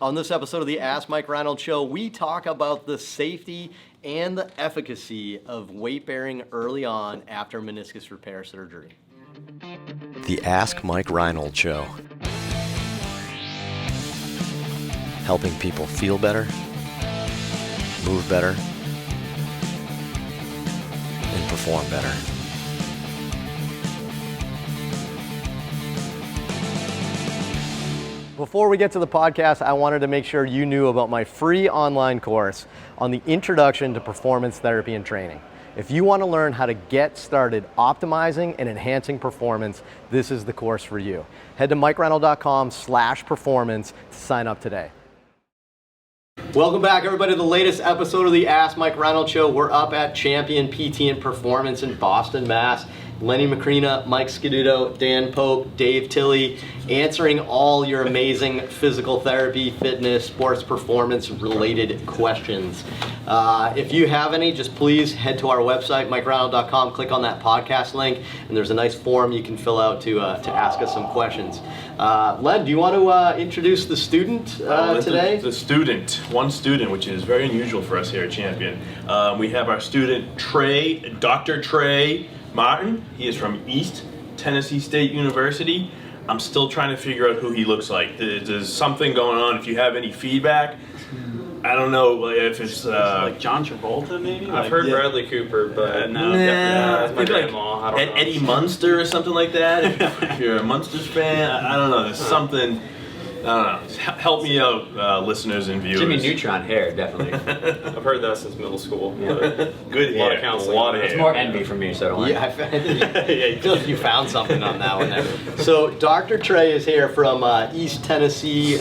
On this episode of the Ask Mike Reinold Show, we talk about the safety and the efficacy of weight bearing early on after meniscus repair surgery. The Ask Mike Reinold Show. Helping people feel better, move better, and perform better. Before we get to the podcast, I wanted to make sure you knew about my free online course on the introduction to performance therapy and training. If you want to learn how to get started optimizing and enhancing performance, this is the course for you. Head to mikereinold.com/performance to sign up today. Welcome back, everybody, to the latest episode of the Ask Mike Reinold Show. We're up at Champion PT and Performance in Boston, Mass. Lenny Macrina, Mike Scaduto, Dan Pope, Dave Tilley, answering all your amazing physical therapy, fitness, sports performance related questions. If you have any, just please head to our website, mikereinold.com, click on that podcast link, and there's a nice form you can fill out to ask us some questions. Len, do you want to introduce the student today? The student, one student, which is very unusual for us here at Champion. We have our student Trey, Dr. Trey Martin. He is from East Tennessee State University. I'm still trying to figure out who he looks like. There's something going on. If you have any feedback, I don't know if it's like John Travolta, maybe. I've heard Bradley Cooper, but no, maybe like Eddie Munster or something like that. If you're a Munsters fan, I don't know. There's something. I don't know. Help me out, listeners and viewers. Jimmy Neutron hair, definitely. I've heard that since middle school. Good hair. A lot of hair. It's more envy for me, so don't worry. Yeah, I feel like you found something on that one there. So Dr. Trey is here from East Tennessee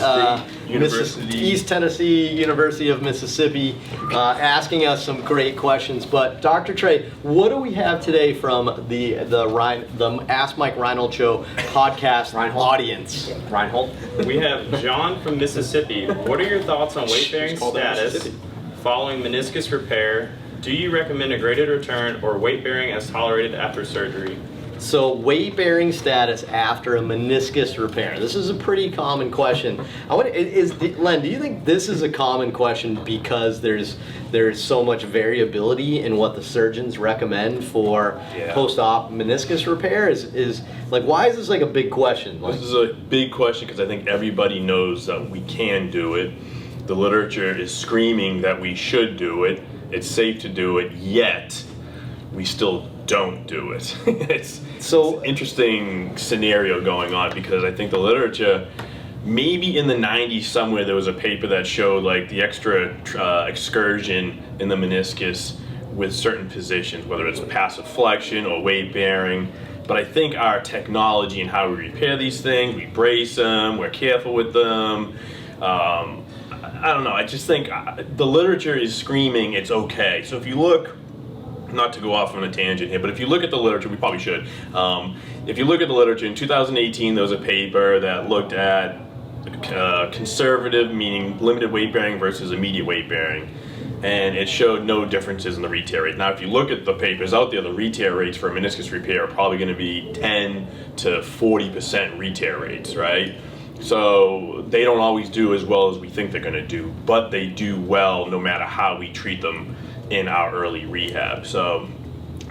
University. East Tennessee University of Mississippi, asking us some great questions. But Dr. Trey, what do we have today from the Ask Mike Reinold Show podcast audience? Reinhold? We have John from Mississippi. What are your thoughts on weight bearing status following meniscus repair? Do you recommend a graded return or weight bearing as tolerated after surgery? So weight bearing status after a meniscus repair. This is a pretty common question. Len, do you think this is a common question because there's so much variability in what the surgeons recommend for post-op meniscus repair? Is like, why is this like a big question? This is a big question because I think everybody knows that we can do it. The literature is screaming that we should do it. It's safe to do it, yet we still don't do it. It's an interesting scenario going on because I think the literature, maybe in the 90s somewhere, there was a paper that showed like the extra excursion in the meniscus with certain positions, whether it's passive flexion or weight bearing. But I think our technology and how we repair these things, we brace them, we're careful with them. I don't know, I just think the literature is screaming it's okay. So if you look, not to go off on a tangent here, but if you look at the literature, we probably should. If you look at the literature, in 2018 there was a paper that looked at conservative, meaning limited weight bearing versus immediate weight bearing, and it showed no differences in the re-tear rate. Now if you look at the papers out there, the re-tear rates for meniscus repair are probably going to be 10 to 40% re-tear rates, right? So they don't always do as well as we think they're going to do, but they do well no matter how we treat them in our early rehab. So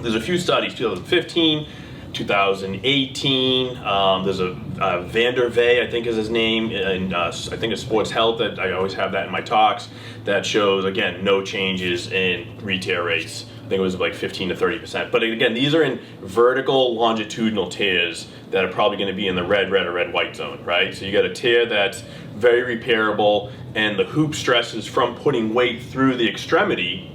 there's a few studies, 2015, 2018, there's a Vander Vey, I think is his name, and I think it's Sports Health, that I always have that in my talks, that shows, again, no changes in re-tear rates. I think it was like 15 to 30%. But again, these are in vertical longitudinal tears that are probably going to be in the red or red-white zone, right? So you got a tear that's very repairable, and the hoop stresses from putting weight through the extremity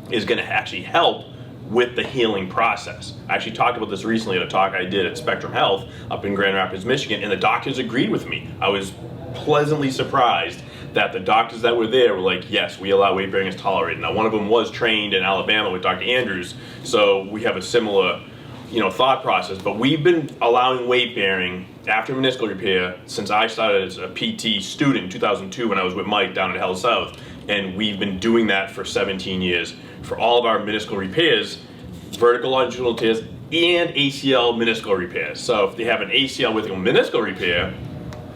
is going to actually help with the healing process. I actually talked about this recently at a talk I did at Spectrum Health up in Grand Rapids, Michigan, and the doctors agreed with me. I was pleasantly surprised that the doctors that were there were like, yes, we allow weight bearing as tolerated. Now, one of them was trained in Alabama with Dr. Andrews, so we have a similar, thought process. But we've been allowing weight bearing after meniscal repair since I started as a PT student in 2002 when I was with Mike down at Hell South, and we've been doing that for 17 years for all of our meniscal repairs, vertical longitudinal tears, and ACL meniscal repairs. So if they have an ACL with a meniscal repair,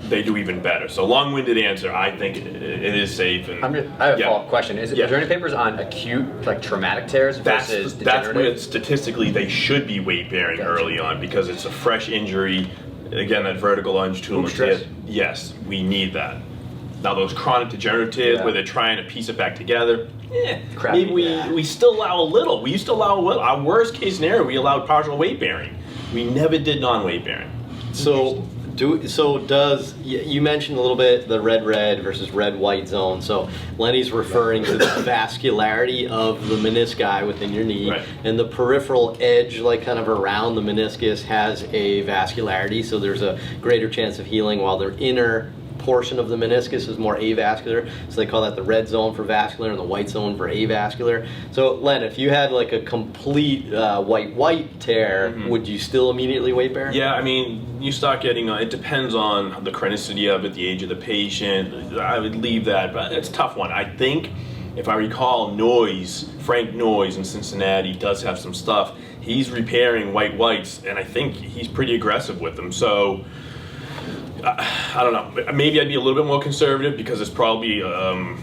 they do even better. So long-winded answer, I think it is safe. And I have a follow-up question. Is there any papers on acute, like traumatic tears versus that's degenerative? when statistically they should be weight bearing early on because it's a fresh injury. Again, that vertical lunge to stress. yes, we need that. Now those chronic degeneratives where they're trying to piece it back together, maybe we still allow a little. We used to allow a little. Our worst case scenario, we allowed partial weight bearing. We never did non-weight bearing. So you mentioned a little bit the red versus red-white zone. So Lenny's referring to the vascularity of the menisci within your knee, and the peripheral edge, like kind of around the meniscus, has a vascularity. So there's a greater chance of healing, while the inner portion of the meniscus is more avascular, so they call that the red zone for vascular and the white zone for avascular. So Len, if you had like a complete white tear, would you still immediately weight bear? Yeah, I mean, you start getting, it depends on the chronicity of it, the age of the patient. I would leave that, but it's a tough one. I think, if I recall, Frank Noyes in Cincinnati does have some stuff. He's repairing whites, and I think he's pretty aggressive with them. So I don't know. Maybe I'd be a little bit more conservative because it's probably a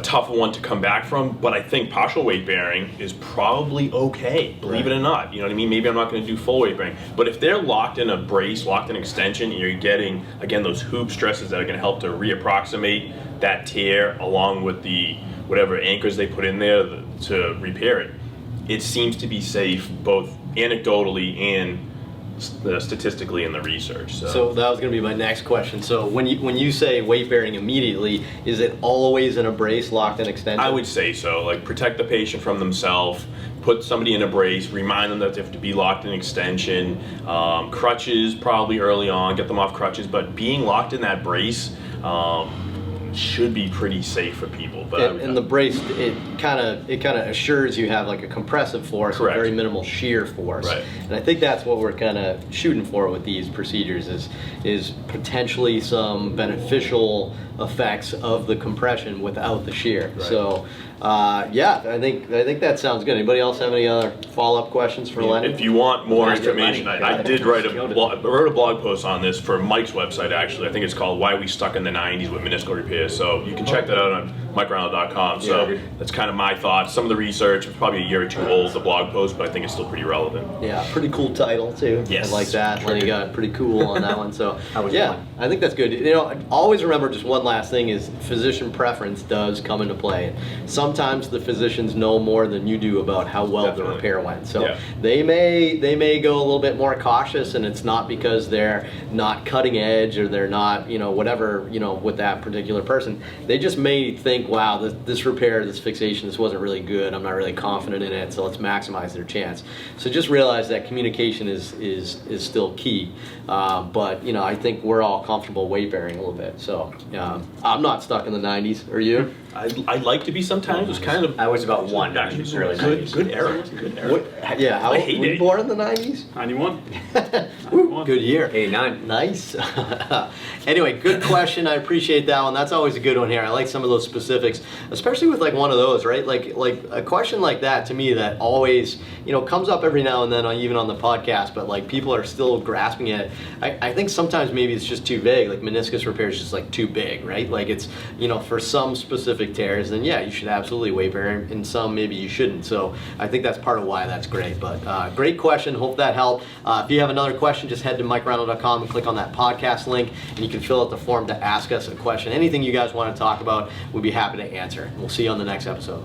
tough one to come back from. But I think partial weight bearing is probably okay, believe it or not. You know what I mean? Maybe I'm not going to do full weight bearing. But if they're locked in a brace, locked in extension, and you're getting, again, those hoop stresses that are going to help to reapproximate that tear along with the whatever anchors they put in there to repair it, it seems to be safe both anecdotally and statistically in the research. So that was going to be my next question. So when you say weight bearing immediately, is it always in a brace, locked in extension? I would say so. Like, protect the patient from themselves, put somebody in a brace, remind them that they have to be locked in extension, crutches probably early on, get them off crutches, but being locked in that brace should be pretty safe for people. But and the brace, it kind of assures you have like a compressive force, Correct. a very minimal shear force. Right. And I think that's what we're kind of shooting for with these procedures is potentially some beneficial effects of the compression without the shear. Right. So yeah, I think that sounds good. Anybody else have any other follow-up questions for Lenny? If you want more Let's get information, Lenny. I did wrote a blog post on this for Mike's website, actually. I think it's called Why We Stuck in the 90s with Meniscal Repair. So you can check that out on MikeReinold.com. So that's kind of my thoughts. Some of the research, it's probably a year or two old, the blog post, but I think it's still pretty relevant. Yeah, pretty cool title too. Yes. I like that. Lenny got pretty cool on that one. So was yeah, fun. I think that's good. You know, always remember just one last thing is physician preference does come into play. Sometimes the physicians know more than you do about how well the repair went. So they may go a little bit more cautious, and it's not because they're not cutting edge or they're not, whatever, with that particular person. They just may think, wow, this repair, this fixation, this wasn't really good. I'm not really confident in it, so let's maximize their chance. So just realize that communication is still key. But I think we're all comfortable weight bearing a little bit. So I'm not stuck in the 90s. Are you? I'd like to be sometimes. It was kind of I was about one, actually, early 90s. good era. Good era. Yeah, how I were hate you it. born in the 90s? 91. Woo, good year. 89. Nice. Anyway, good question. I appreciate that one. That's always a good one here. I like some of those specifics, especially with like one of those, right? Like a question like that to me that always, comes up every now and then, even on the podcast, but like people are still grasping it. I think sometimes maybe it's just too vague. Like meniscus repair is just like too big, right? Like it's, for some specific tears, then yeah, you should absolutely weight bear, and some maybe you shouldn't. So I think that's part of why that's great. But great question. Hope that helped. If you have another question, just head to MikeReinold.com and click on that podcast link, and you can fill out the form to ask us a question. Anything you guys want to talk about, we'd be happy to answer. We'll see you on the next episode.